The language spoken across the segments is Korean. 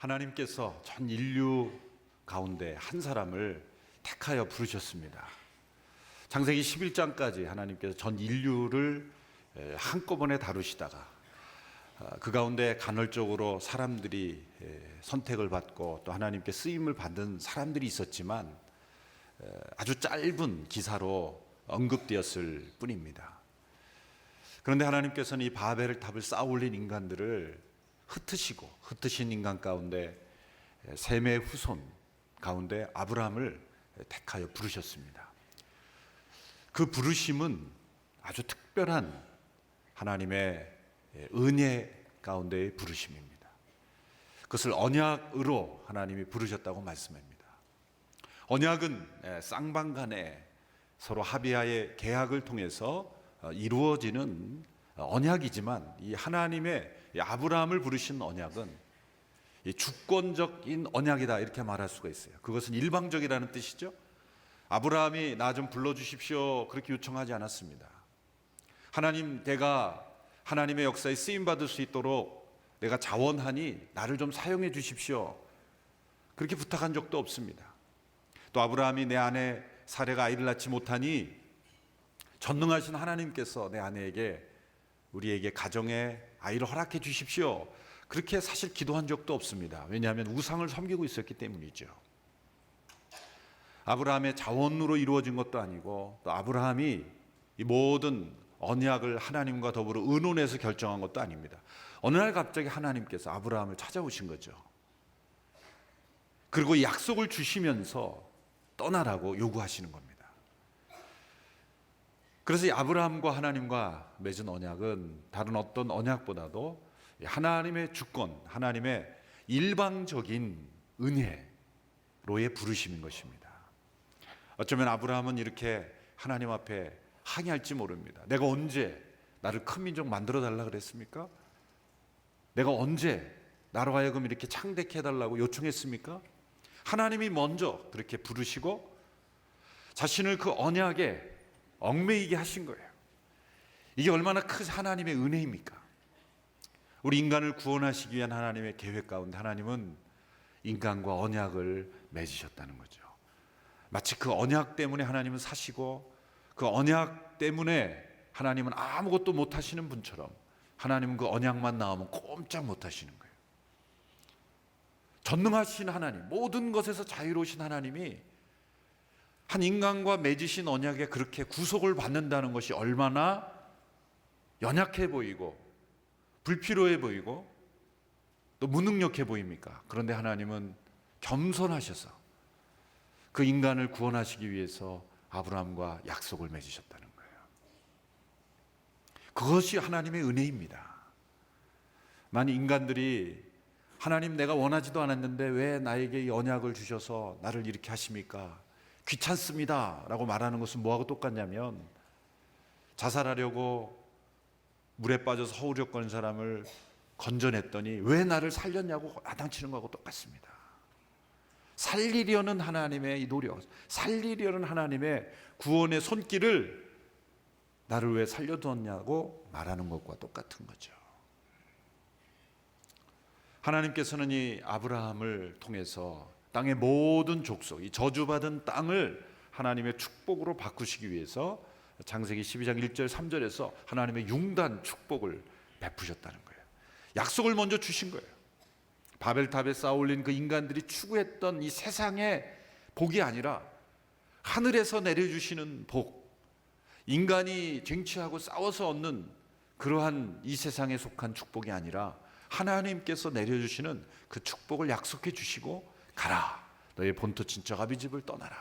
하나님께서 전 인류 가운데 한 사람을 택하여 부르셨습니다. 창세기 11장까지 하나님께서 전 인류를 한꺼번에 다루시다가 그 가운데 간헐적으로 사람들이 선택을 받고 또 하나님께 쓰임을 받은 사람들이 있었지만 아주 짧은 기사로 언급되었을 뿐입니다. 그런데 하나님께서는 이 바벨 탑을 쌓아 올린 인간들을 흩으신 인간 가운데 셈의 후손 가운데 아브라함을 택하여 부르셨습니다. 그 부르심은 아주 특별한 하나님의 은혜 가운데의 부르심입니다. 그것을 언약으로 하나님이 부르셨다고 말씀합니다. 언약은 쌍방간에 서로 합의하에 계약을 통해서 이루어지는 언약이지만 이 하나님의 아브라함을 부르신 언약은 주권적인 언약이다 이렇게 말할 수가 있어요. 그것은 일방적이라는 뜻이죠. 아브라함이 나 좀 불러주십시오 그렇게 요청하지 않았습니다. 하나님, 내가 하나님의 역사에 쓰임받을 수 있도록 내가 자원하니 나를 좀 사용해 주십시오 그렇게 부탁한 적도 없습니다. 또 아브라함이 내 아내 사레가 아이를 낳지 못하니 전능하신 하나님께서 내 아내에게 우리에게 가정에 아이를 허락해 주십시오 그렇게 사실 기도한 적도 없습니다. 왜냐하면 우상을 섬기고 있었기 때문이죠. 아브라함의 자원으로 이루어진 것도 아니고 또 아브라함이 이 모든 언약을 하나님과 더불어 의논해서 결정한 것도 아닙니다. 어느 날 갑자기 하나님께서 아브라함을 찾아오신 거죠. 그리고 이 약속을 주시면서 떠나라고 요구하시는 겁니다. 그래서 이 아브라함과 하나님과 맺은 언약은 다른 어떤 언약보다도 하나님의 주권, 하나님의 일방적인 은혜로의 부르심인 것입니다. 어쩌면 아브라함은 이렇게 하나님 앞에 항의할지 모릅니다. 내가 언제 나를 큰 민족 만들어 달라 그랬습니까? 내가 언제 나로 하여금 이렇게 창대케 해달라고 요청했습니까? 하나님이 먼저 그렇게 부르시고 자신을 그 언약에 얽매이게 하신 거예요. 이게 얼마나 큰 하나님의 은혜입니까? 우리 인간을 구원하시기 위한 하나님의 계획 가운데 하나님은 인간과 언약을 맺으셨다는 거죠. 마치 그 언약 때문에 하나님은 사시고 그 언약 때문에 하나님은 아무것도 못하시는 분처럼 하나님은 그 언약만 나오면 꼼짝 못하시는 거예요. 전능하신 하나님, 모든 것에서 자유로우신 하나님이 한 인간과 맺으신 언약에 그렇게 구속을 받는다는 것이 얼마나 연약해 보이고 불필요해 보이고 또 무능력해 보입니까? 그런데 하나님은 겸손하셔서 그 인간을 구원하시기 위해서 아브라함과 약속을 맺으셨다는 거예요. 그것이 하나님의 은혜입니다. 만약 인간들이 하나님, 내가 원하지도 않았는데 왜 나에게 이 언약을 주셔서 나를 이렇게 하십니까? 귀찮습니다 라고 말하는 것은 뭐하고 똑같냐면 자살하려고 물에 빠져서 허우적거리는 사람을 건져냈더니 왜 나를 살렸냐고 야단치는 것하고 똑같습니다. 살리려는 하나님의 이 노력, 살리려는 하나님의 구원의 손길을 나를 왜 살려두었냐고 말하는 것과 똑같은 거죠. 하나님께서는 이 아브라함을 통해서 땅의 모든 족속, 이 저주받은 땅을 하나님의 축복으로 바꾸시기 위해서 창세기 12장 1절 3절에서 하나님의 융단 축복을 베푸셨다는 거예요. 약속을 먼저 주신 거예요. 바벨탑에 쌓아올린 그 인간들이 추구했던 이 세상의 복이 아니라 하늘에서 내려주시는 복, 인간이 쟁취하고 싸워서 얻는 그러한 이 세상에 속한 축복이 아니라 하나님께서 내려주시는 그 축복을 약속해 주시고 가라, 너의 본토 친척 아비 집을 떠나라.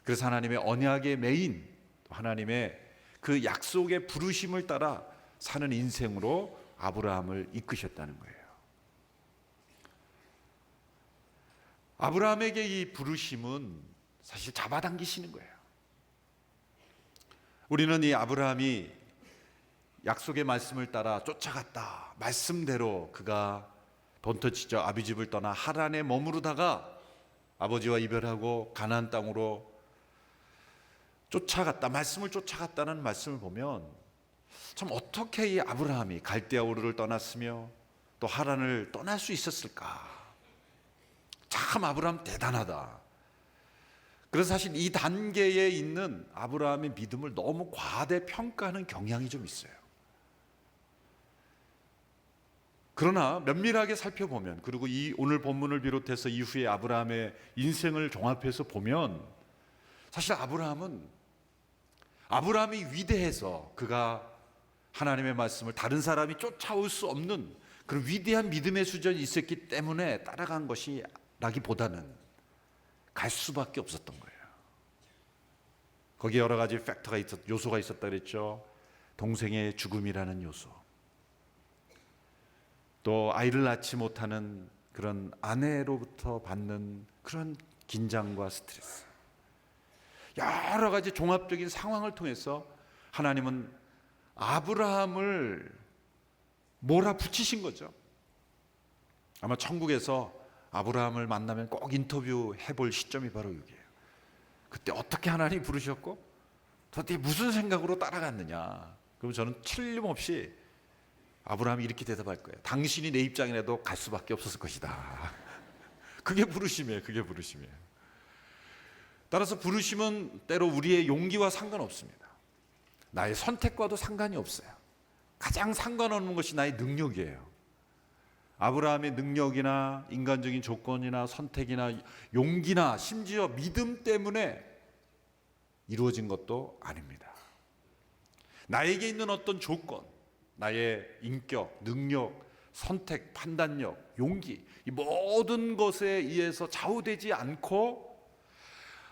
그래서 하나님의 언약의 메인, 하나님의 그 약속의 부르심을 따라 사는 인생으로 아브라함을 이끄셨다는 거예요. 아브라함에게 이 부르심은 사실 잡아당기시는 거예요. 우리는 이 아브라함이 약속의 말씀을 따라 쫓아갔다, 말씀대로 그가 본토 지저 아비 집을 떠나 하란에 머무르다가 아버지와 이별하고 가나안 땅으로 쫓아갔다, 말씀을 쫓아갔다는 말씀을 보면 참 어떻게 이 아브라함이 갈대아 우르를 떠났으며 또 하란을 떠날 수 있었을까? 참 아브라함 대단하다. 그래서 사실 이 단계에 있는 아브라함의 믿음을 너무 과대평가하는 경향이 좀 있어요. 그러나 면밀하게 살펴보면, 그리고 이 오늘 본문을 비롯해서 이후에 아브라함의 인생을 종합해서 보면 사실 아브라함이 위대해서 그가 하나님의 말씀을 다른 사람이 쫓아올 수 없는 그런 위대한 믿음의 수준이 있었기 때문에 따라간 것이 라기보다는 갈 수밖에 없었던 거예요. 거기에 여러 가지 요소가 있었다 그랬죠. 동생의 죽음이라는 요소, 또 아이를 낳지 못하는 그런 아내로부터 받는 그런 긴장과 스트레스, 여러 가지 종합적인 상황을 통해서 하나님은 아브라함을 몰아붙이신 거죠. 아마 천국에서 아브라함을 만나면 꼭 인터뷰해 볼 시점이 바로 여기예요. 그때 어떻게 하나님이 부르셨고 도대체 무슨 생각으로 따라갔느냐. 그럼 저는 틀림없이 아브라함이 이렇게 대답할 거예요. 당신이 내 입장이라도 갈 수밖에 없었을 것이다. 그게 부르심이에요. 그게 부르심이에요. 따라서 부르심은 때로 우리의 용기와 상관없습니다. 나의 선택과도 상관이 없어요. 가장 상관없는 것이 나의 능력이에요. 아브라함의 능력이나 인간적인 조건이나 선택이나 용기나 심지어 믿음 때문에 이루어진 것도 아닙니다. 나에게 있는 어떤 조건, 나의 인격, 능력, 선택, 판단력, 용기, 이 모든 것에 의해서 좌우되지 않고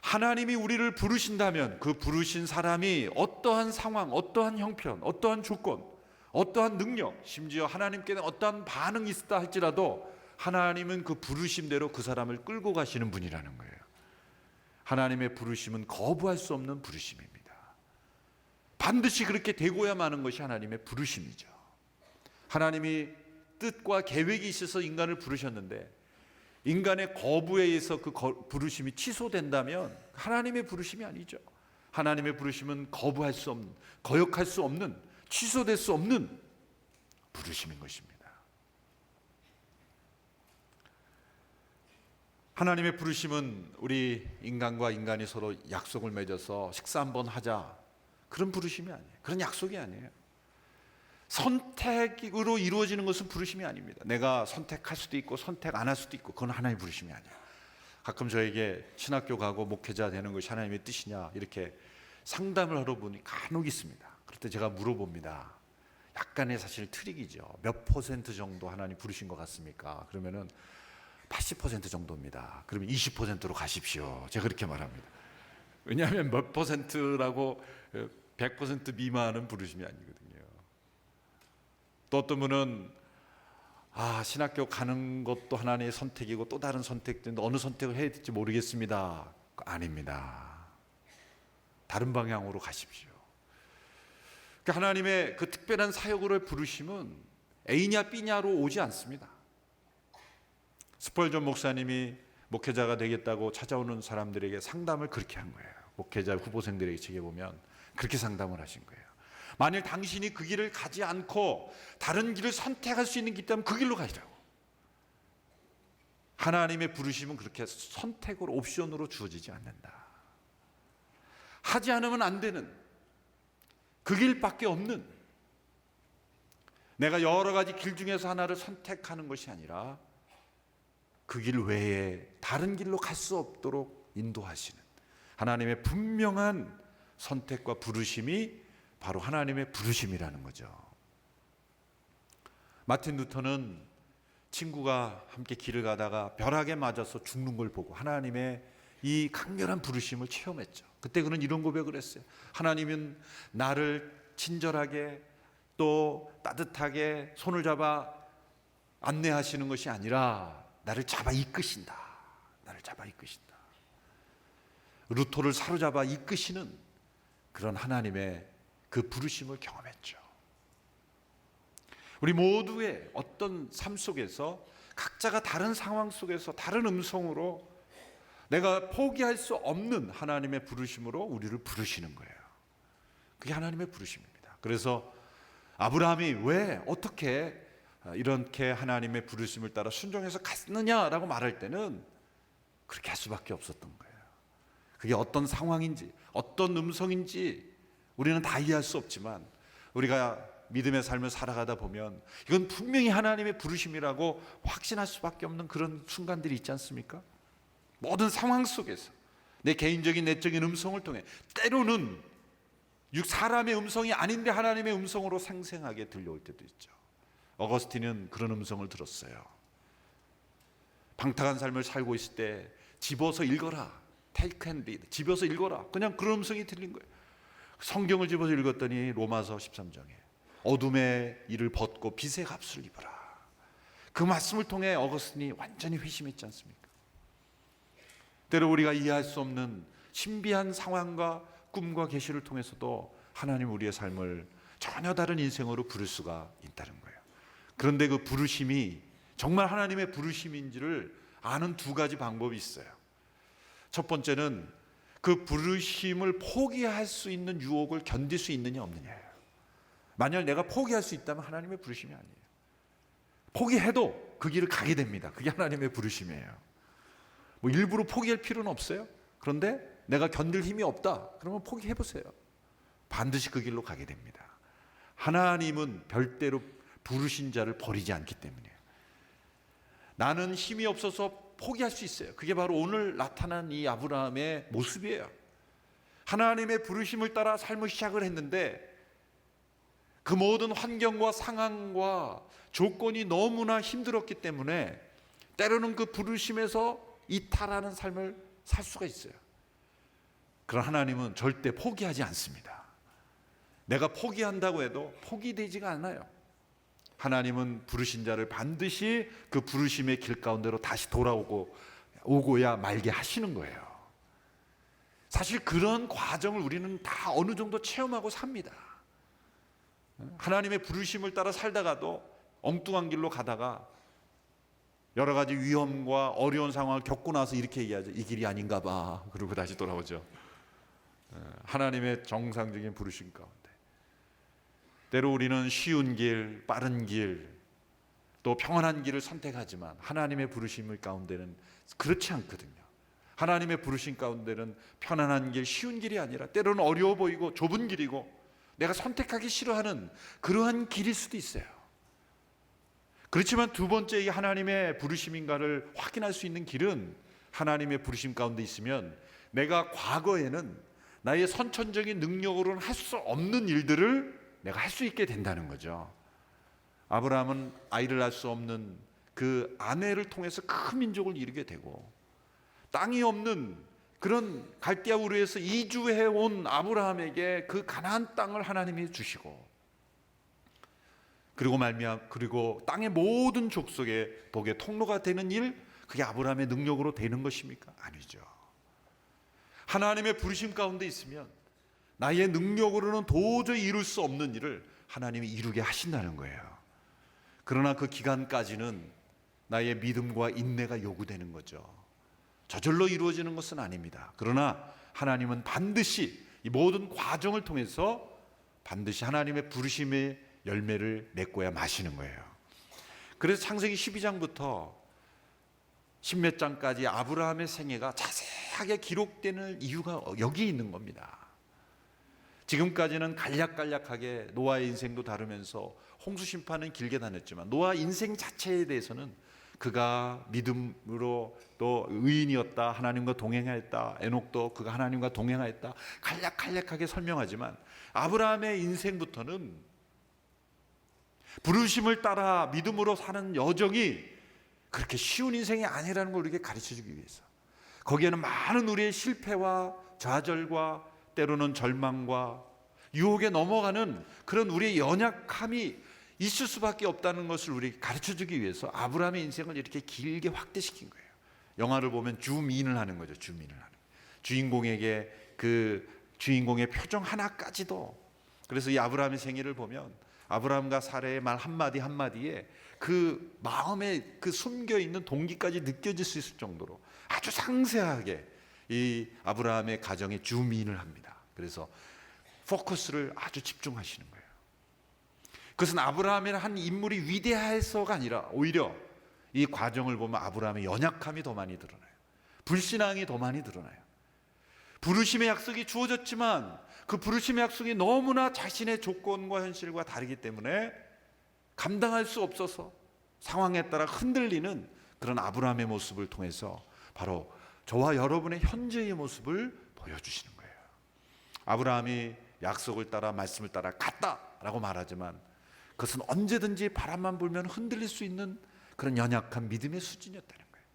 하나님이 우리를 부르신다면 그 부르신 사람이 어떠한 상황, 어떠한 형편, 어떠한 조건, 어떠한 능력, 심지어 하나님께는 어떠한 반응이 있다 할지라도 하나님은 그 부르심대로 그 사람을 끌고 가시는 분이라는 거예요. 하나님의 부르심은 거부할 수 없는 부르심입니다. 반드시 그렇게 되고야 마는 것이 하나님의 부르심이죠. 하나님이 뜻과 계획이 있어서 인간을 부르셨는데 인간의 거부에 의해서 그 부르심이 취소된다면 하나님의 부르심이 아니죠. 하나님의 부르심은 거부할 수 없는, 거역할 수 없는, 취소될 수 없는 부르심인 것입니다. 하나님의 부르심은 우리 인간과 인간이 서로 약속을 맺어서 식사 한번 하자, 그런 부르심이 아니에요. 그런 약속이 아니에요. 선택으로 이루어지는 것은 부르심이 아닙니다. 내가 선택할 수도 있고 선택 안 할 수도 있고, 그건 하나님의 부르심이 아니에요. 가끔 저에게 신학교 가고 목회자 되는 것이 하나님의 뜻이냐 이렇게 상담을 하러 보니 간혹 있습니다. 그럴 때 제가 물어봅니다. 약간의 사실 트릭이죠. 몇 퍼센트 정도 하나님 부르신 것 같습니까? 그러면은 80% 정도입니다. 그러면 20%로 가십시오. 제가 그렇게 말합니다. 왜냐하면 몇 퍼센트라고 100% 미만은 부르심이 아니거든요. 또 어떤 분은 신학교 가는 것도 하나님의 선택이고 또 다른 선택인데 어느 선택을 해야 될지 모르겠습니다. 아닙니다. 다른 방향으로 가십시오. 하나님의 그 특별한 사역으로의 부르심은 A냐 B냐로 오지 않습니다. 스펄전 목사님이 목회자가 되겠다고 찾아오는 사람들에게 상담을 그렇게 한 거예요. 목회자 후보생들에게 책에 보면 그렇게 상담을 하신 거예요. 만일 당신이 그 길을 가지 않고 다른 길을 선택할 수 있는 길 있다면 그 길로 가시라고. 하나님의 부르심은 그렇게 선택으로, 옵션으로 주어지지 않는다. 하지 않으면 안 되는 그 길밖에 없는, 내가 여러 가지 길 중에서 하나를 선택하는 것이 아니라 그 길 외에 다른 길로 갈 수 없도록 인도하시는 하나님의 분명한 선택과 부르심이 바로 하나님의 부르심이라는 거죠. 마틴 루터는 친구가 함께 길을 가다가 벼락에 맞아서 죽는 걸 보고 하나님의 이 강렬한 부르심을 체험했죠. 그때 그는 이런 고백을 했어요. 하나님은 나를 친절하게 또 따뜻하게 손을 잡아 안내하시는 것이 아니라 나를 잡아 이끄신다. 나를 잡아 이끄신다. 루토를 사로잡아 이끄시는 그런 하나님의 그 부르심을 경험했죠. 우리 모두의 어떤 삶 속에서 각자가 다른 상황 속에서 다른 음성으로 내가 포기할 수 없는 하나님의 부르심으로 우리를 부르시는 거예요. 그게 하나님의 부르심입니다. 그래서 아브라함이 왜 어떻게 이렇게 하나님의 부르심을 따라 순종해서 갔느냐라고 말할 때는 그렇게 할 수밖에 없었던 거예요. 그게 어떤 상황인지 어떤 음성인지 우리는 다 이해할 수 없지만 우리가 믿음의 삶을 살아가다 보면 이건 분명히 하나님의 부르심이라고 확신할 수밖에 없는 그런 순간들이 있지 않습니까? 모든 상황 속에서 내 개인적인 내적인 음성을 통해 때로는 사람의 음성이 아닌데 하나님의 음성으로 생생하게 들려올 때도 있죠. 어거스틴은 그런 음성을 들었어요. 방탕한 삶을 살고 있을 때 집어서 읽어라. Take and read. 집어서 읽어라. 그냥 그런 음성이 들린 거예요. 성경을 집어서 읽었더니 로마서 13장에 어둠의 일을 벗고 빛의 값을 입어라. 그 말씀을 통해 어거스틴이 완전히 회심했지 않습니까? 때로 우리가 이해할 수 없는 신비한 상황과 꿈과 계시를 통해서도 하나님 우리의 삶을 전혀 다른 인생으로 부를 수가 있다는 거예요. 그런데 그 부르심이 정말 하나님의 부르심인지를 아는 두 가지 방법이 있어요. 첫 번째는 그 부르심을 포기할 수 있는 유혹을 견딜 수 있느냐 없느냐예요. 만약 내가 포기할 수 있다면 하나님의 부르심이 아니에요. 포기해도 그 길을 가게 됩니다. 그게 하나님의 부르심이에요. 뭐 일부러 포기할 필요는 없어요. 그런데 내가 견딜 힘이 없다. 그러면 포기해보세요. 반드시 그 길로 가게 됩니다. 하나님은 별대로 부르신 자를 버리지 않기 때문이에요. 나는 힘이 없어서 포기할 수 있어요. 그게 바로 오늘 나타난 이 아브라함의 모습이에요. 하나님의 부르심을 따라 삶을 시작을 했는데 그 모든 환경과 상황과 조건이 너무나 힘들었기 때문에 때로는 그 부르심에서 이탈하는 삶을 살 수가 있어요. 그러나 하나님은 절대 포기하지 않습니다. 내가 포기한다고 해도 포기되지가 않아요. 하나님은 부르신 자를 반드시 그 부르심의 길 가운데로 다시 오고야 말게 하시는 거예요. 사실 그런 과정을 우리는 다 어느 정도 체험하고 삽니다. 하나님의 부르심을 따라 살다가도 엉뚱한 길로 가다가 여러 가지 위험과 어려운 상황을 겪고 나서 이렇게 얘기하죠. 이 길이 아닌가 봐. 그러고 다시 돌아오죠. 하나님의 정상적인 부르심 가운데 때로 우리는 쉬운 길, 빠른 길, 또 평안한 길을 선택하지만 하나님의 부르심 가운데는 그렇지 않거든요. 하나님의 부르심 가운데는 편안한 길, 쉬운 길이 아니라 때로는 어려워 보이고 좁은 길이고 내가 선택하기 싫어하는 그러한 길일 수도 있어요. 그렇지만 두 번째 이 하나님의 부르심인가를 확인할 수 있는 길은 하나님의 부르심 가운데 있으면 내가 과거에는 나의 선천적인 능력으로는 할 수 없는 일들을 내가 할 수 있게 된다는 거죠. 아브라함은 아이를 낳을 수 없는 그 아내를 통해서 큰 민족을 이루게 되고 땅이 없는 그런 갈대아 우르에서 이주해 온 아브라함에게 그 가나안 땅을 하나님이 주시고 그리고 땅의 모든 족속의 복의 통로가 되는 일, 그게 아브라함의 능력으로 되는 것입니까? 아니죠. 하나님의 부르심 가운데 있으면 나의 능력으로는 도저히 이룰 수 없는 일을 하나님이 이루게 하신다는 거예요. 그러나 그 기간까지는 나의 믿음과 인내가 요구되는 거죠. 저절로 이루어지는 것은 아닙니다. 그러나 하나님은 반드시 이 모든 과정을 통해서 반드시 하나님의 부르심의 열매를 맺고야 마시는 거예요. 그래서 창세기 12장부터 십몇 장까지 아브라함의 생애가 자세하게 기록되는 이유가 여기 있는 겁니다. 지금까지는 간략간략하게 노아의 인생도 다루면서 홍수 심판은 길게 다녔지만 노아 인생 자체에 대해서는 그가 믿음으로 또 의인이었다, 하나님과 동행하였다, 에녹도 그가 하나님과 동행하였다, 간략간략하게 설명하지만 아브라함의 인생부터는 부르심을 따라 믿음으로 사는 여정이 그렇게 쉬운 인생이 아니라는 걸 우리에게 가르쳐주기 위해서, 거기에는 많은 우리의 실패와 좌절과 때로는 절망과 유혹에 넘어가는 그런 우리의 연약함이 있을 수밖에 없다는 것을 우리 가르쳐주기 위해서 아브라함의 인생을 이렇게 길게 확대시킨 거예요. 영화를 보면 줌인을 하는 거죠. 줌인을 하는 주인공에게 그 주인공의 표정 하나까지도. 그래서 이 아브라함의 생애를 보면 아브라함과 사라의 말 한마디 한마디에 그 마음에 그 숨겨 있는 동기까지 느껴질 수 있을 정도로 아주 상세하게 이 아브라함의 가정에 줌인을 합니다. 그래서 포커스를 아주 집중하시는 거예요. 그것은 아브라함의 한 인물이 위대해서가 아니라 오히려 이 과정을 보면 아브라함의 연약함이 더 많이 드러나요. 불신앙이 더 많이 드러나요. 부르심의 약속이 주어졌지만 그 부르심의 약속이 너무나 자신의 조건과 현실과 다르기 때문에 감당할 수 없어서 상황에 따라 흔들리는 그런 아브라함의 모습을 통해서 바로 저와 여러분의 현재의 모습을 보여주시는 거예요. 아브라함이 약속을 따라 말씀을 따라 갔다라고 말하지만 그것은 언제든지 바람만 불면 흔들릴 수 있는 그런 연약한 믿음의 수준이었다는 거예요.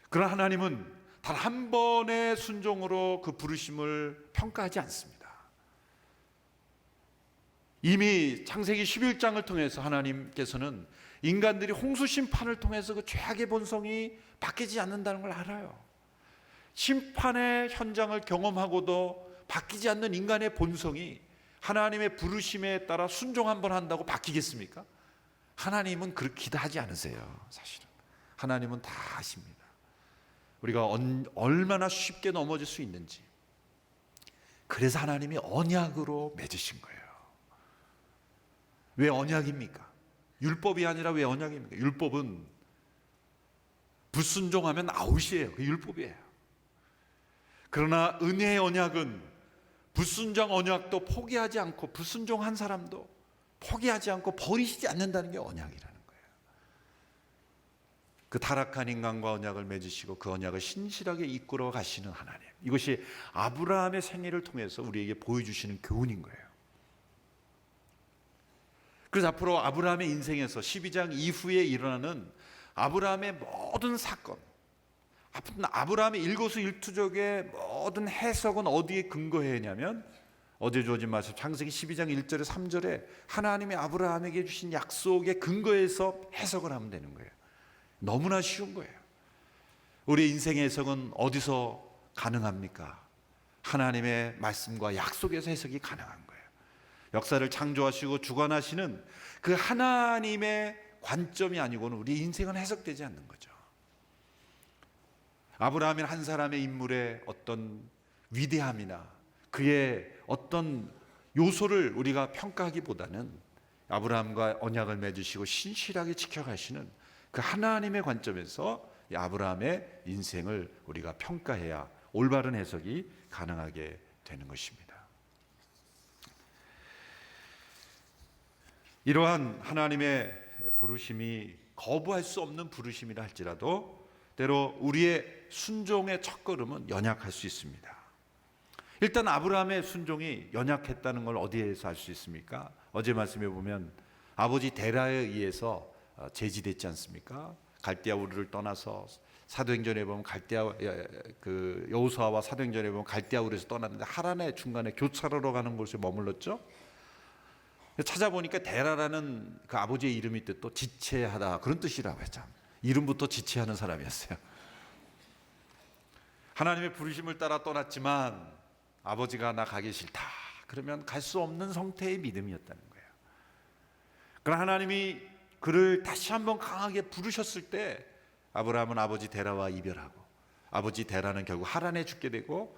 그러나 하나님은 단 한 번의 순종으로 그 부르심을 평가하지 않습니다. 이미 창세기 11장을 통해서 하나님께서는 인간들이 홍수 심판을 통해서 그 죄악의 본성이 바뀌지 않는다는 걸 알아요. 심판의 현장을 경험하고도 바뀌지 않는 인간의 본성이 하나님의 부르심에 따라 순종 한번 한다고 바뀌겠습니까? 하나님은 그렇게 기도하지 않으세요. 사실은 하나님은 다 아십니다. 우리가 얼마나 쉽게 넘어질 수 있는지. 그래서 하나님이 언약으로 맺으신 거예요. 왜 언약입니까? 율법이 아니라 왜 언약입니까? 율법은 불순종하면 아웃이에요. 그 율법이에요. 그러나 은혜의 언약은 불순종 언약도 포기하지 않고 불순종한 사람도 포기하지 않고 버리시지 않는다는 게 언약이라는 거예요. 그 타락한 인간과 언약을 맺으시고 그 언약을 신실하게 이끌어 가시는 하나님. 이것이 아브라함의 생애를 통해서 우리에게 보여주시는 교훈인 거예요. 그래서 앞으로 아브라함의 인생에서 12장 이후에 일어나는 아브라함의 모든 사건, 아브라함의 일거수일투족의 모든 해석은 어디에 근거했냐면 어제 주어진 말씀 창세기 12장 1절에 3절에 하나님이 아브라함에게 주신 약속의 근거에서 해석을 하면 되는 거예요. 너무나 쉬운 거예요. 우리 인생의 해석은 어디서 가능합니까? 하나님의 말씀과 약속에서 해석이 가능한 거예요. 역사를 창조하시고 주관하시는 그 하나님의 관점이 아니고는 우리 인생은 해석되지 않는 거죠. 아브라함은 한 사람의 인물의 어떤 위대함이나 그의 어떤 요소를 우리가 평가하기보다는 아브라함과 언약을 맺으시고 신실하게 지켜가시는 그 하나님의 관점에서 이 아브라함의 인생을 우리가 평가해야 올바른 해석이 가능하게 되는 것입니다. 이러한 하나님의 부르심이 거부할 수 없는 부르심이라 할지라도 때로 우리의 순종의 첫걸음은 연약할 수 있습니다. 일단 아브라함의 순종이 연약했다는 걸 어디에서 알 수 있습니까? 어제 말씀해 보면 아버지 데라에 의해서 제지됐지 않습니까? 갈대아 우르를 떠나서 사도행전에 보면 여호수아와 사도행전에 보면 갈대아 우르에서 떠났는데 하란의 중간에 교차로로 가는 곳에 머물렀죠. 찾아보니까 데라라는 그 아버지의 이름이 뜻도 지체하다 그런 뜻이라고 했죠. 이름부터 지체하는 사람이었어요. 하나님의 부르심을 따라 떠났지만 아버지가 나 가기 싫다 그러면 갈 수 없는 상태의 믿음이었다는 거예요. 그러나 하나님이 그를 다시 한번 강하게 부르셨을 때 아브라함은 아버지 데라와 이별하고 아버지 데라는 결국 하란에 죽게 되고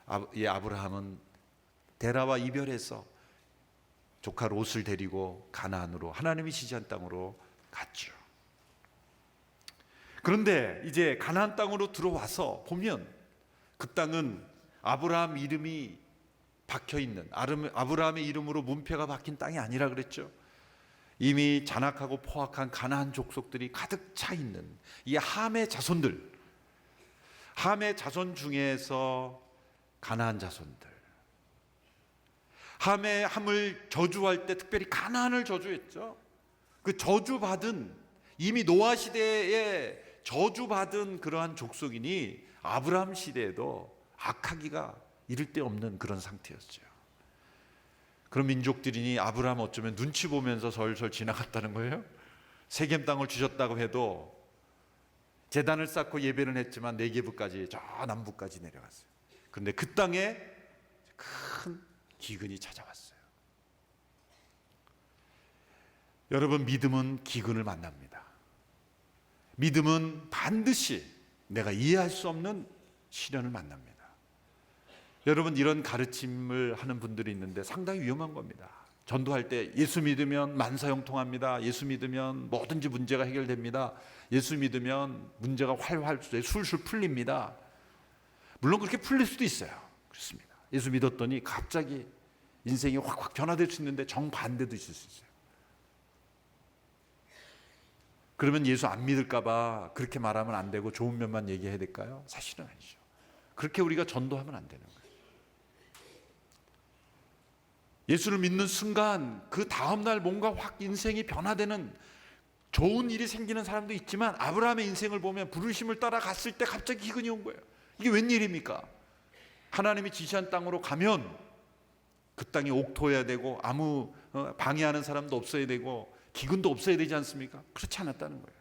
아브라함은 데라와 이별해서 조카 롯을 데리고 가나안으로 하나님이 지시한 땅으로 갔죠. 그런데 이제 가나안 땅으로 들어와서 보면 그 땅은 아브라함 이름이 박혀있는 아브라함의 이름으로 문패가 박힌 땅이 아니라 그랬죠. 이미 잔악하고 포악한 가나안 족속들이 가득 차 있는 이 함의 자손들, 함의 자손 중에서 가나안 자손들, 함을 저주할 때 특별히 가나안을 저주했죠. 그 저주받은 이미 노아 시대에 저주받은 그러한 족속이니 아브라함 시대에도 악하기가 이를 데 없는 그런 상태였죠. 그런 민족들이니 아브라함 어쩌면 눈치 보면서 설설 지나갔다는 거예요. 세겜 땅을 주셨다고 해도 제단을 쌓고 예배는 했지만 네게브까지 저 남부까지 내려갔어요. 그런데 그 땅에 큰 기근이 찾아왔어요. 여러분, 믿음은 기근을 만납니다. 믿음은 반드시 내가 이해할 수 없는 시련을 만납니다. 여러분, 이런 가르침을 하는 분들이 있는데 상당히 위험한 겁니다. 전도할 때 예수 믿으면 만사형통합니다. 예수 믿으면 뭐든지 문제가 해결됩니다. 예수 믿으면 문제가 활활 술술 풀립니다. 물론 그렇게 풀릴 수도 있어요. 그렇습니다. 예수 믿었더니 갑자기 인생이 확확 변화될 수 있는데 정반대도 있을 수 있어요. 그러면 예수 안 믿을까 봐 그렇게 말하면 안 되고 좋은 면만 얘기해야 될까요? 사실은 아니죠. 그렇게 우리가 전도하면 안 되는 거예요. 예수를 믿는 순간 그 다음날 뭔가 확 인생이 변화되는 좋은 일이 생기는 사람도 있지만, 아브라함의 인생을 보면 부르심을 따라 갔을 때 갑자기 기근이 온 거예요. 이게 웬일입니까? 하나님이 지시한 땅으로 가면 그 땅이 옥토해야 되고 아무 방해하는 사람도 없어야 되고 기근도 없어야 되지 않습니까? 그렇지 않았다는 거예요.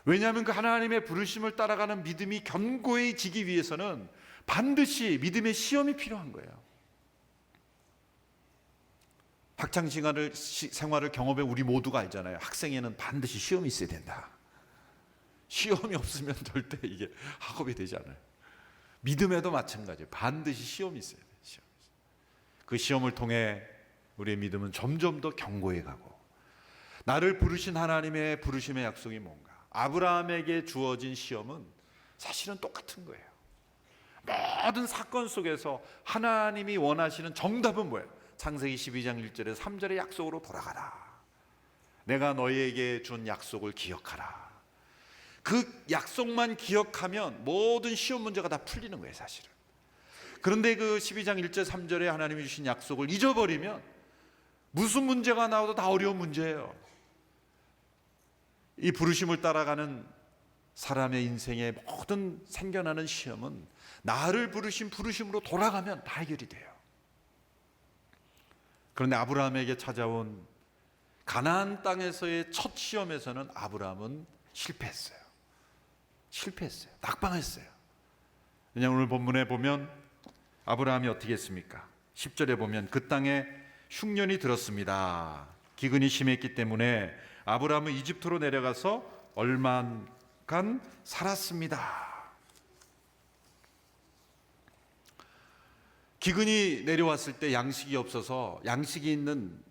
왜냐하면 그 하나님의 부르심을 따라가는 믿음이 견고해지기 위해서는 반드시 믿음의 시험이 필요한 거예요. 학창 생활을 경험해 우리 모두가 알잖아요. 학생에는 반드시 시험이 있어야 된다. 시험이 없으면 절대 이게 학업이 되지 않아요. 믿음에도 마찬가지예요. 반드시 시험이 있어야 돼요. 그 시험을 통해 우리의 믿음은 점점 더 견고해 가고, 나를 부르신 하나님의 부르심의 약속이 뭔가, 아브라함에게 주어진 시험은 사실은 똑같은 거예요. 모든 사건 속에서 하나님이 원하시는 정답은 뭐예요? 창세기 12장 1절에서 3절의 약속으로 돌아가라. 내가 너희에게 준 약속을 기억하라. 그 약속만 기억하면 모든 시험 문제가 다 풀리는 거예요, 사실은. 그런데 그 12장 1절 3절에 하나님이 주신 약속을 잊어버리면 무슨 문제가 나와도 다 어려운 문제예요. 이 부르심을 따라가는 사람의 인생의 모든 생겨나는 시험은 나를 부르신 부르심으로 돌아가면 다 해결이 돼요. 그런데 아브라함에게 찾아온 가나안 땅에서의 첫 시험에서는 아브라함은 실패했어요. 낙방했어요. 왜냐하면 오늘 본문에 보면 아브라함이 어떻게 했습니까? 10절에 보면 그 땅에 흉년이 들었습니다. 기근이 심했기 때문에 아브라함은 이집트로 내려가서 얼마간 살았습니다. 기근이 내려왔을 때 양식이 없어서 양식이 있는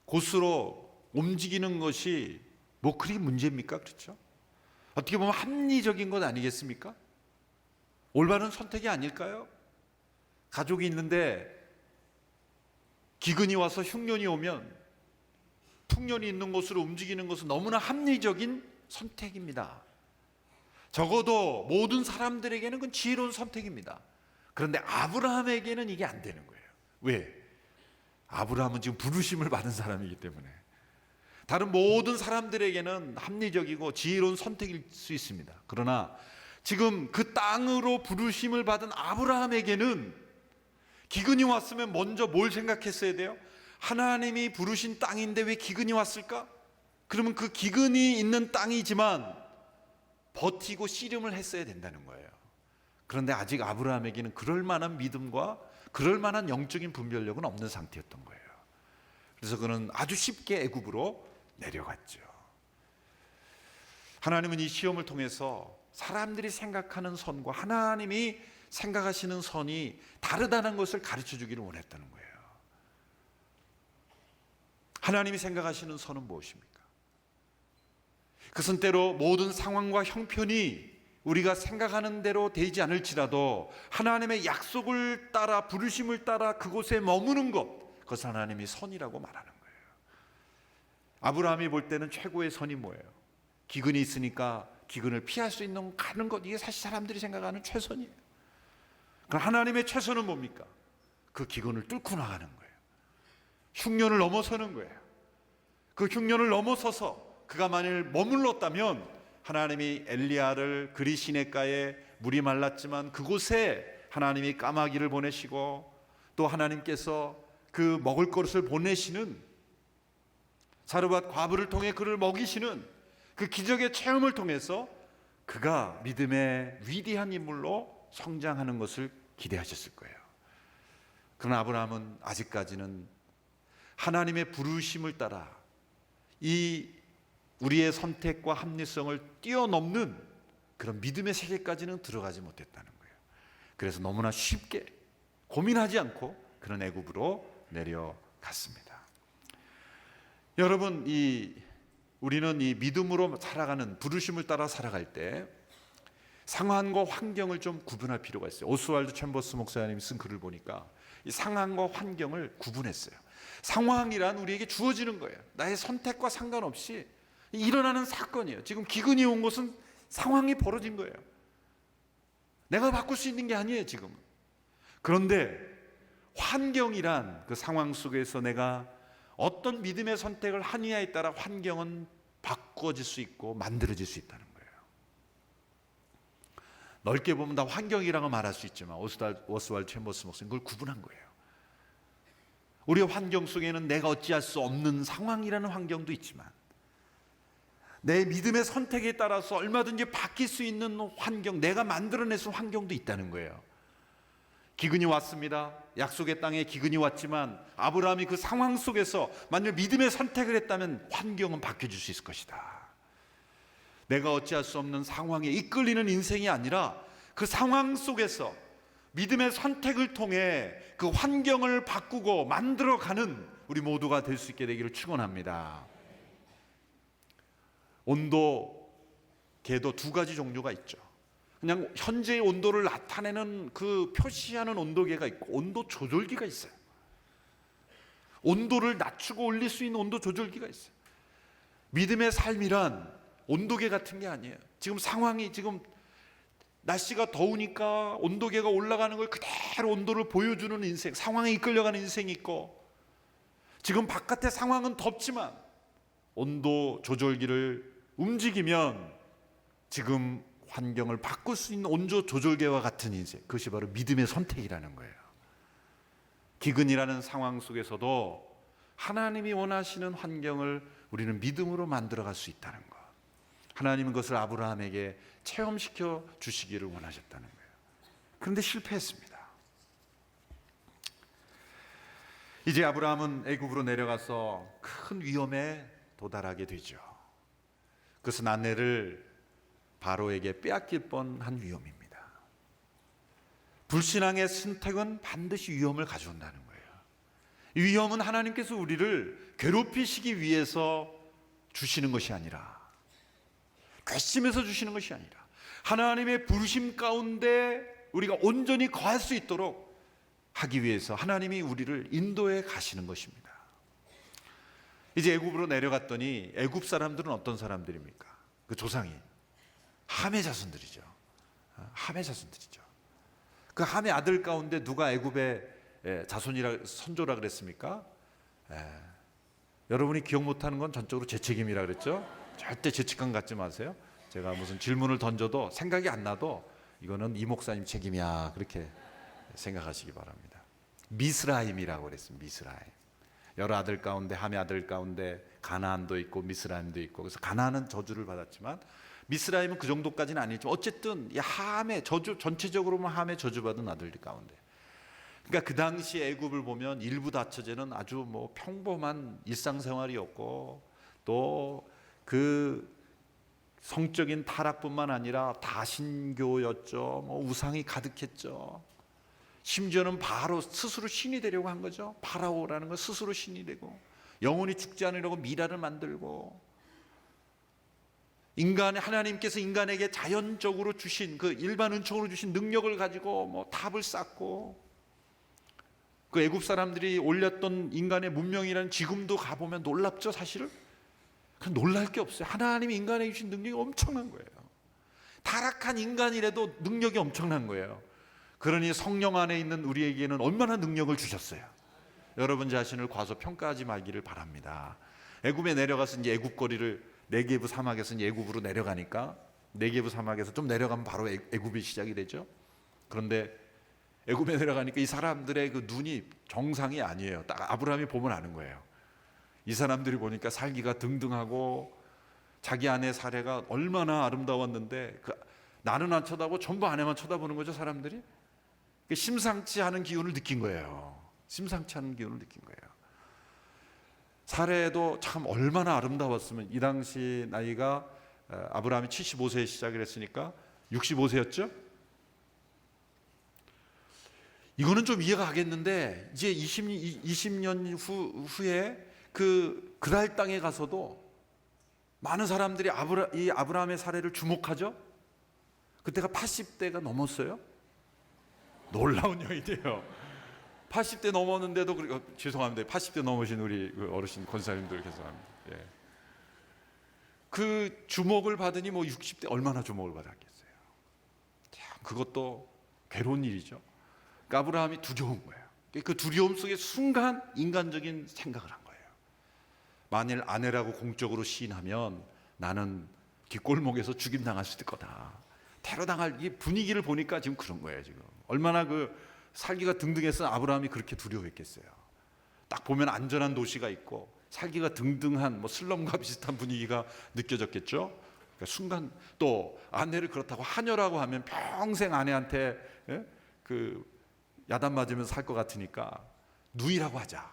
곳으로 움직이는 것이 뭐 그리 문제입니까? 그렇죠? 어떻게 보면 합리적인 것 아니겠습니까? 올바른 선택이 아닐까요? 가족이 있는데 기근이 와서 흉년이 오면 풍년이 있는 곳으로 움직이는 것은 너무나 합리적인 선택입니다. 적어도 모든 사람들에게는 그건 지혜로운 선택입니다. 그런데 아브라함에게는 이게 안 되는 거예요. 왜? 아브라함은 지금 부르심을 받은 사람이기 때문에. 다른 모든 사람들에게는 합리적이고 지혜로운 선택일 수 있습니다. 그러나 지금 그 땅으로 부르심을 받은 아브라함에게는 기근이 왔으면 먼저 뭘 생각했어야 돼요? 하나님이 부르신 땅인데 왜 기근이 왔을까? 그러면 그 기근이 있는 땅이지만 버티고 씨름을 했어야 된다는 거예요. 그런데 아직 아브라함에게는 그럴 만한 믿음과 그럴 만한 영적인 분별력은 없는 상태였던 거예요. 그래서 그는 아주 쉽게 애굽으로 내려갔죠. 하나님은 이 시험을 통해서 사람들이 생각하는 선과 하나님이 생각하시는 선이 다르다는 것을 가르쳐 주기를 원했다는 거예요. 하나님이 생각하시는 선은 무엇입니까? 그것은 때로 모든 상황과 형편이 우리가 생각하는 대로 되지 않을지라도 하나님의 약속을 따라 부르심을 따라 그곳에 머무는 것, 그것을 하나님이 선이라고 말하는 거예요. 아브라함이 볼 때는 최고의 선이 뭐예요? 기근이 있으니까 기근을 피할 수 있는 가는 것, 이게 사실 사람들이 생각하는 최선이에요. 그럼 하나님의 최선은 뭡니까? 그 기근을 뚫고 나가는 거예요. 흉년을 넘어서는 거예요. 그 흉년을 넘어서서 그가 만일 머물렀다면 하나님이 엘리야를 그리 시냇가에 물이 말랐지만 그곳에 하나님이 까마귀를 보내시고 또 하나님께서 그 먹을 것을 보내시는 사르밧 과부를 통해 그를 먹이시는 그 기적의 체험을 통해서 그가 믿음의 위대한 인물로 성장하는 것을 기대하셨을 거예요. 그러나 아브라함은 아직까지는 하나님의 부르심을 따라 이 우리의 선택과 합리성을 뛰어넘는 그런 믿음의 세계까지는 들어가지 못했다는 거예요. 그래서 너무나 쉽게 고민하지 않고 그런 애굽으로 내려갔습니다. 여러분, 우리는 이 믿음으로 살아가는, 부르심을 따라 살아갈 때 상황과 환경을 좀 구분할 필요가 있어요. 오스왈드 챔버스 목사님이 쓴 글을 보니까 이 상황과 환경을 구분했어요. 상황이란 우리에게 주어지는 거예요. 나의 선택과 상관없이 일어나는 사건이에요. 지금 기근이 온 것은 상황이 벌어진 거예요. 내가 바꿀 수 있는 게 아니에요, 지금은. 그런데 환경이란 그 상황 속에서 내가 어떤 믿음의 선택을 하느냐에 따라 환경은 바꿔질 수 있고 만들어질 수 있다는 거예요. 넓게 보면 다 환경이라고 말할 수 있지만 오스왈드 챔버스 목사님 그걸 구분한 거예요. 우리의 환경 속에는 내가 어찌할 수 없는 상황이라는 환경도 있지만 내 믿음의 선택에 따라서 얼마든지 바뀔 수 있는 환경, 내가 만들어낼 수 있는 환경도 있다는 거예요. 기근이 왔습니다. 약속의 땅에 기근이 왔지만 아브라함이 그 상황 속에서 만약 믿음의 선택을 했다면 환경은 바뀌어질 수 있을 것이다. 내가 어찌할 수 없는 상황에 이끌리는 인생이 아니라 그 상황 속에서 믿음의 선택을 통해 그 환경을 바꾸고 만들어가는 우리 모두가 될 수 있게 되기를 축원합니다. 온도계도 두 가지 종류가 있죠. 그냥 현재의 온도를 나타내는 그 표시하는 온도계가 있고 온도 조절기가 있어요. 온도를 낮추고 올릴 수 있는 온도 조절기가 있어요. 믿음의 삶이란 온도계 같은 게 아니에요. 지금 상황이 지금 날씨가 더우니까 온도계가 올라가는 걸 그대로 온도를 보여주는 인생, 상황에 이끌려가는 인생이 있고 지금 바깥의 상황은 덥지만 온도 조절기를 움직이면 지금 환경을 바꿀 수 있는 온도 조절계와 같은 인생, 그것이 바로 믿음의 선택이라는 거예요. 기근이라는 상황 속에서도 하나님이 원하시는 환경을 우리는 믿음으로 만들어갈 수 있다는 것, 하나님은 그것을 아브라함에게 체험시켜 주시기를 원하셨다는 거예요. 그런데 실패했습니다. 이제 아브라함은 애굽으로 내려가서 큰 위험에 도달하게 되죠. 그것은 아내를 바로에게 빼앗길 뻔한 위험입니다. 불신앙의 선택은 반드시 위험을 가져온다는 거예요. 이 위험은 하나님께서 우리를 괴롭히시기 위해서 주시는 것이 아니라, 괘씸해서 주시는 것이 아니라 하나님의 부르심 가운데 우리가 온전히 거할 수 있도록 하기 위해서 하나님이 우리를 인도해 가시는 것입니다. 이제 애굽으로 내려갔더니 애굽 사람들은 어떤 사람들입니까? 그 조상이 함의 자손들이죠. 함의 자손들이죠. 그 함의 아들 가운데 누가 애굽의 자손이라 선조라 그랬습니까? 여러분이 기억 못하는 건 전적으로 제 책임이라 그랬죠. 절대 죄책감 갖지 마세요. 제가 무슨 질문을 던져도 생각이 안 나도 이거는 이 목사님 책임이야 그렇게 생각하시기 바랍니다. 미스라임이라고 그랬습니다. 미스라임. 여러 아들 가운데, 함의 아들 가운데 가나안도 있고 미스라임도 있고, 그래서 가나안은 저주를 받았지만 미스라임은 그 정도까지는 아니지만 어쨌든 이 함의 저주, 전체적으로만 함의 저주받은 아들들 가운데, 그러니까 그 당시 애굽을 보면 일부 다처제는 아주 뭐 평범한 일상생활이었고 또 그 성적인 타락뿐만 아니라 다신교였죠. 뭐 우상이 가득했죠. 심지어는 바로 스스로 신이 되려고 한 거죠. 파라오라는 건 스스로 신이 되고 영원히 죽지 않으려고 미라를 만들고, 인간의 하나님께서 인간에게 자연적으로 주신 그 일반 은총으로 주신 능력을 가지고 뭐 탑을 쌓고, 그 애굽 사람들이 올렸던 인간의 문명이라는 지금도 가보면 놀랍죠. 사실은 놀랄 게 없어요. 하나님이 인간에게 주신 능력이 엄청난 거예요. 타락한 인간이라도 능력이 엄청난 거예요. 그러니 성령 안에 있는 우리에게는 얼마나 능력을 주셨어요. 여러분 자신을 과소평가하지 말기를 바랍니다. 애굽에 내려가서 이제 애굽 거리를, 네게브 사막에서 이제 애굽으로 내려가니까 네게브 사막에서 좀 내려가면 바로 애굽이 시작이 되죠. 그런데 애굽에 내려가니까 이 사람들의 그 눈이 정상이 아니에요. 딱 아브라함이 보면 아는 거예요. 이 사람들이 보니까 살기가 등등하고 자기 아내 사례가 얼마나 아름다웠는데 나는 안 쳐다보고 전부 아내만 쳐다보는 거죠, 사람들이. 심상치 않은 기운을 느낀 거예요. 심상치 않은 기운을 느낀 거예요. 사례도 참 얼마나 아름다웠으면, 이 당시 나이가 아브라함이 75세에 시작을 했으니까 65세였죠? 이거는 좀 이해가 가겠는데, 이제 20년 후에 그랄 땅에 가서도 많은 사람들이 이 아브라함의 사례를 주목하죠? 그때가 80대가 넘었어요. 놀라운 여인이에요. 80대 넘었는데도, 죄송합니다. 80대 넘으신 우리 어르신 권사님들 죄송합니다. 예. 그 주목을 받으니 60대 얼마나 주목을 받았겠어요. 참, 그것도 괴로운 일이죠. 그러니까 아브라함이 두려운 거예요. 그 두려움 속에 순간 인간적인 생각을 한 거예요. 만일 아내라고 공적으로 시인하면 나는 뒷골목에서 죽임당할 수 있을 거다. 테러당할 이 분위기를 보니까 지금 그런 거예요. 지금 얼마나 살기가 등등해서 아브라함이 그렇게 두려워했겠어요. 딱 보면 안전한 도시가 있고 살기가 등등한 슬럼과 비슷한 분위기가 느껴졌겠죠. 그러니까 순간 또 아내를 그렇다고 하녀라고 하면 평생 아내한테 야단 맞으면서 살 것 같으니까 누이라고 하자.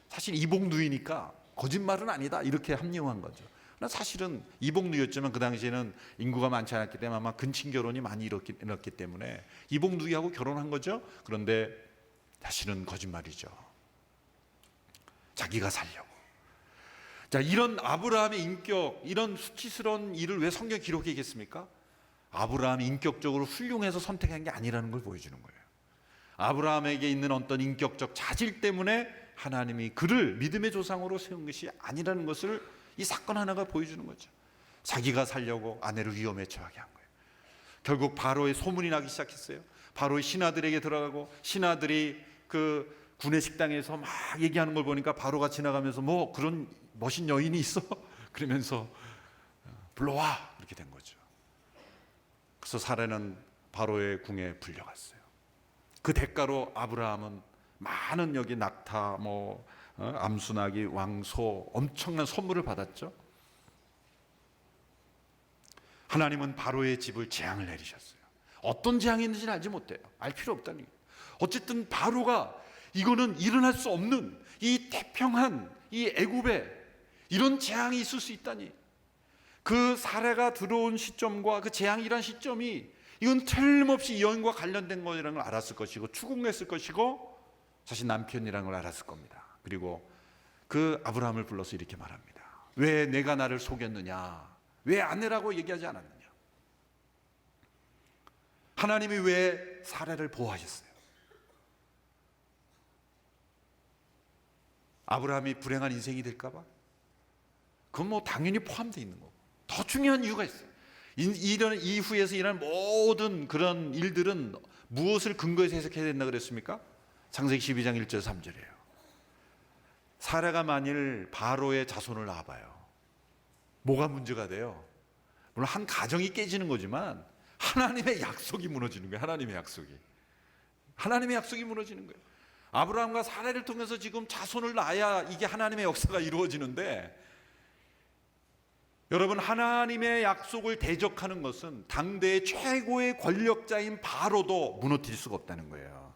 사실 이복 누이니까 거짓말은 아니다, 이렇게 합리화한 거죠. 사실은 이복 누이였지만 그 당시에는 인구가 많지 않았기 때문에 아마 근친 결혼이 많이 일었기 때문에 이복 누이하고 결혼한 거죠. 그런데 사실은 거짓말이죠. 자기가 살려고. 자, 이런 아브라함의 인격, 이런 수치스러운 일을 왜 성경에 기록했겠습니까? 아브라함이 인격적으로 훌륭해서 선택한 게 아니라는 걸 보여주는 거예요. 아브라함에게 있는 어떤 인격적 자질 때문에 하나님이 그를 믿음의 조상으로 세운 것이 아니라는 것을 이 사건 하나가 보여주는 거죠. 자기가 살려고 아내를 위험에 처하게 한 거예요. 결국 바로의 소문이 나기 시작했어요. 바로의 신하들에게 들어가고, 신하들이 그 군의 식당에서 막 얘기하는 걸 보니까 바로가 지나가면서 그런 멋진 여인이 있어? 그러면서 불러와, 이렇게 된 거죠. 그래서 사례는 바로의 궁에 불려갔어요. 그 대가로 아브라함은 많은 여기 낙타, 암수나기, 왕소, 엄청난 선물을 받았죠. 하나님은 바로의 집을 재앙을 내리셨어요. 어떤 재앙이 있는지는 알지 못해요. 알 필요 없다는 얘기예요. 어쨌든 바로가 이거는 일어날 수 없는 이 태평한 이 애굽에 이런 재앙이 있을 수 있다니, 그 사례가 들어온 시점과 그 재앙이란 시점이 이건 틀림없이 이 여인과 관련된 거라는 걸 알았을 것이고 추궁했을 것이고 사실 남편이라는 걸 알았을 겁니다. 그리고 그 아브라함을 불러서 이렇게 말합니다. 왜 내가 나를 속였느냐? 왜 아내라고 얘기하지 않았느냐? 하나님이 왜 사례를 보호하셨어요? 아브라함이 불행한 인생이 될까 봐? 그건 당연히 포함되어 있는 거고, 더 중요한 이유가 있어요. 이런 이후에서 일어난 모든 그런 일들은 무엇을 근거해서 해석해야 된다 그랬습니까? 창세기 12장 1절 3절이에요. 사라가 만일 바로의 자손을 낳아봐요. 뭐가 문제가 돼요? 물론 한 가정이 깨지는 거지만 하나님의 약속이 무너지는 거예요. 하나님의 약속이 무너지는 거예요. 아브라함과 사라를 통해서 지금 자손을 낳아야 이게 하나님의 역사가 이루어지는데, 여러분, 하나님의 약속을 대적하는 것은 당대의 최고의 권력자인 바로도 무너뜨릴 수가 없다는 거예요.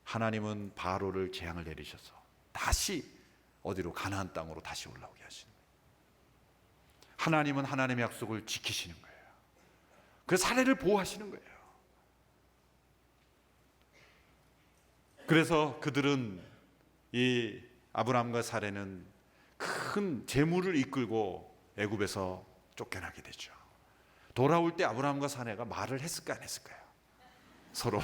하나님은 바로를 재앙을 내리셔서 다시 어디로, 가나안 땅으로 다시 올라오게 하시는 거예요. 하나님은 하나님의 약속을 지키시는 거예요. 그래서 사례를 보호하시는 거예요. 그래서 그들은, 이 아브라함과 사례는 큰 재물을 이끌고 애굽에서 쫓겨나게 되죠. 돌아올 때 아브라함과 사례가 말을 했을까 안 했을까요? 서로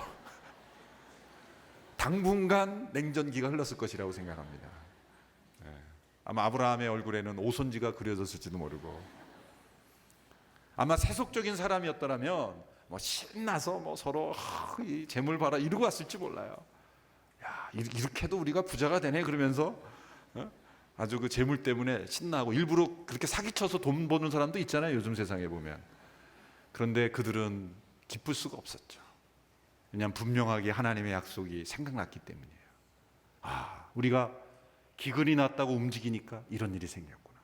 당분간 냉전기가 흘렀을 것이라고 생각합니다. 아마 아브라함의 얼굴에는 오손지가 그려졌을지도 모르고, 아마 세속적인 사람이었더라면 신나서 서로 이 재물 봐라 이러고 왔을지 몰라요. 야, 이렇게 해도 우리가 부자가 되네 그러면서 아주 그 재물 때문에 신나고, 일부러 그렇게 사기쳐서 돈 버는 사람도 있잖아요, 요즘 세상에 보면. 그런데 그들은 기쁠 수가 없었죠. 왜냐하면 분명하게 하나님의 약속이 생각났기 때문이에요. 우리가 기근이 났다고 움직이니까 이런 일이 생겼구나.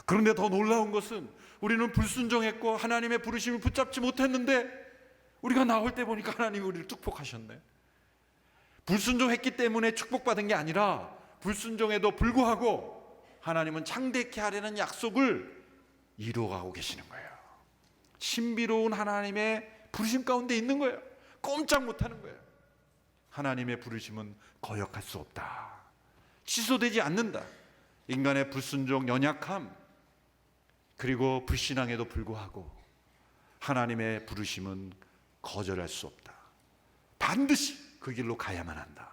그런데 더 놀라운 것은 우리는 불순종했고 하나님의 부르심을 붙잡지 못했는데 우리가 나올 때 보니까 하나님이 우리를 축복하셨네. 불순종했기 때문에 축복받은 게 아니라 불순종에도 불구하고 하나님은 창대케 하려는 약속을 이루어가고 계시는 거예요. 신비로운 하나님의 부르심 가운데 있는 거예요. 꼼짝 못하는 거예요. 하나님의 부르심은 거역할 수 없다. 취소되지 않는다. 인간의 불순종, 연약함, 그리고 불신앙에도 불구하고 하나님의 부르심은 거절할 수 없다. 반드시 그 길로 가야만 한다.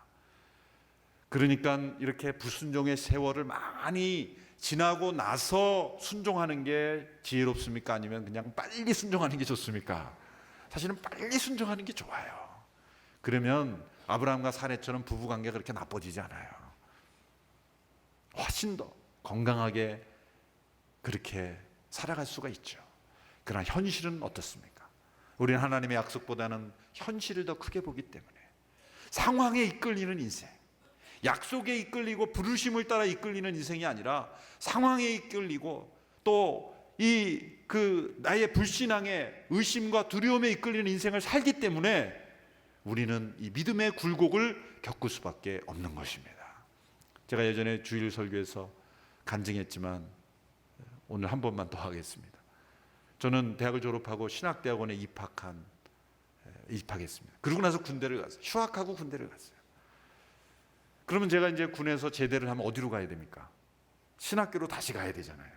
그러니까 이렇게 불순종의 세월을 많이 지나고 나서 순종하는 게 지혜롭습니까? 아니면 그냥 빨리 순종하는 게 좋습니까? 사실은 빨리 순종하는 게 좋아요. 그러면 아브라함과 사례처럼 부부관계가 그렇게 나빠지지 않아요. 훨씬 더 건강하게 그렇게 살아갈 수가 있죠. 그러나 현실은 어떻습니까? 우리는 하나님의 약속보다는 현실을 더 크게 보기 때문에 상황에 이끌리는 인생, 약속에 이끌리고 부르심을 따라 이끌리는 인생이 아니라 상황에 이끌리고 또 나의 불신앙에 의심과 두려움에 이끌리는 인생을 살기 때문에 우리는 이 믿음의 굴곡을 겪을 수밖에 없는 것입니다. 제가 예전에 주일 설교에서 간증했지만 오늘 한 번만 더 하겠습니다. 저는 대학을 졸업하고 신학대학원에 입학했습니다. 그러고 나서 군대를 갔어요. 휴학하고 군대를 갔어요. 그러면 제가 이제 군에서 제대를 하면 어디로 가야 됩니까? 신학교로 다시 가야 되잖아요.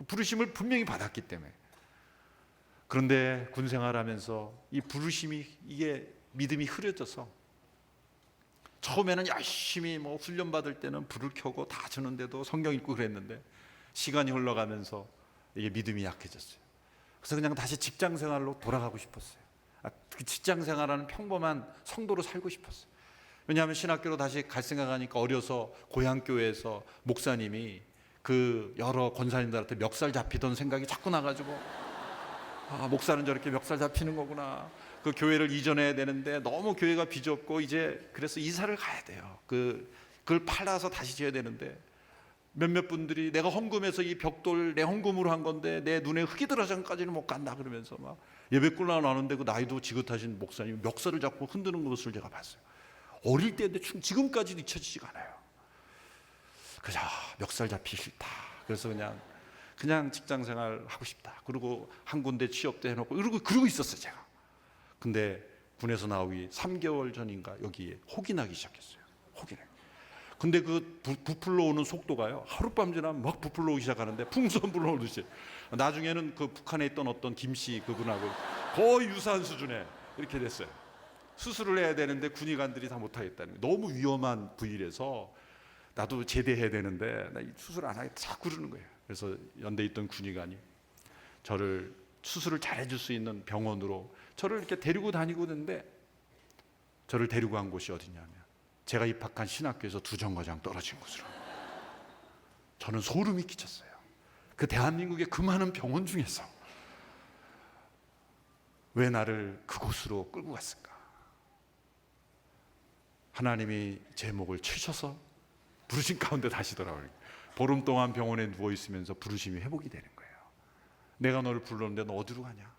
부르심을 분명히 받았기 때문에. 그런데 군 생활하면서 이 부르심이 이게 믿음이 흐려져서 처음에는 열심히 훈련 받을 때는 불을 켜고 다 주는데도 성경 읽고 그랬는데 시간이 흘러가면서 이게 믿음이 약해졌어요. 그래서 그냥 다시 직장 생활로 돌아가고 싶었어요. 그 직장 생활하는 평범한 성도로 살고 싶었어요. 왜냐하면 신학교로 다시 갈 생각하니까 어려서 고향 교회에서 목사님이 그 여러 권사님들한테 멱살 잡히던 생각이 자꾸 나가지고 목사는 저렇게 멱살 잡히는 거구나. 그 교회를 이전해야 되는데 너무 교회가 비좁고 이제 그래서 이사를 가야 돼요. 그걸 팔아서 다시 지어야 되는데 몇몇 분들이 내가 헌금해서 이 벽돌 내 헌금으로 한 건데 내 눈에 흙이 들어서까지는 못 간다 그러면서 막 예배꾼 나오는데 그 나이도 지긋하신 목사님이 멱살을 잡고 흔드는 것을 제가 봤어요. 어릴 때인데 지금까지도 잊혀지지가 않아요. 그저 멱살 잡히기 싫다. 그래서 그냥 직장 생활 하고 싶다. 그리고 한 군데 취업도 해놓고 그러고 있었어요 제가. 근데 군에서 나오기 3개월 전인가 여기에 혹이 나기 시작했어요. 혹이 나기. 근데 그 부풀러 오는 속도가요. 하룻밤 지나면 막 부풀러 오기 시작하는데 풍선 불어오듯이. 나중에는 그 북한에 있던 어떤 김씨 그분하고 거의 유사한 수준에 이렇게 됐어요. 수술을 해야 되는데 군의관들이 다 못하겠다는 거예요. 너무 위험한 부위라서 나도 제대해야 되는데 나 수술 안 하겠다 자꾸 그러는 거예요. 그래서 연대에 있던 군의관이 저를 수술을 잘해줄 수 있는 병원으로 저를 이렇게 데리고 다니고 있는데 저를 데리고 간 곳이 어디냐면 제가 입학한 신학교에서 2정거장 떨어진 곳으로. 저는 소름이 끼쳤어요. 그 대한민국의 그 많은 병원 중에서 왜 나를 그곳으로 끌고 갔을까? 하나님이 제 목을 치셔서 부르심 가운데 다시 돌아오는 거예요. 보름 동안 병원에 누워 있으면서 부르심이 회복이 되는 거예요. 내가 너를 불렀는데 너 어디로 가냐?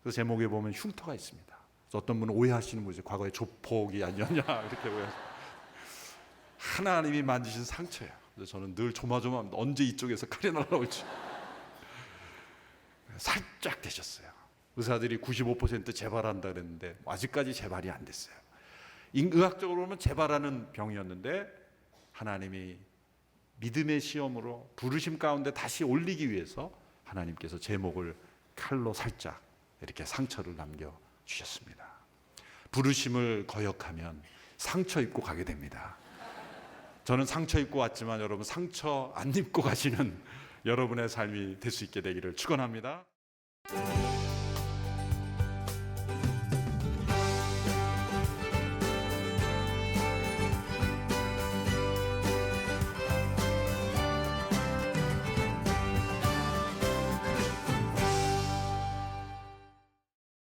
그래서 제 목에 보면 흉터가 있습니다. 어떤 분은 오해하시는 거죠. 과거에 조폭이 아니었냐 이렇게 오해하시고. 하나님이 만지신 상처예요. 그래서 저는 늘 조마조마합니다. 언제 이쪽에서 칼이 날아올지. 살짝 되셨어요. 의사들이 95% 재발한다 그랬는데 아직까지 재발이 안 됐어요. 의학적으로 보면 재발하는 병이었는데 하나님이 믿음의 시험으로 부르심 가운데 다시 올리기 위해서 하나님께서 제 목을 칼로 살짝 이렇게 상처를 남겨주셨습니다. 부르심을 거역하면 상처 입고 가게 됩니다. 저는 상처 입고 왔지만 여러분 상처 안 입고 가시는 여러분의 삶이 될 수 있게 되기를 축원합니다.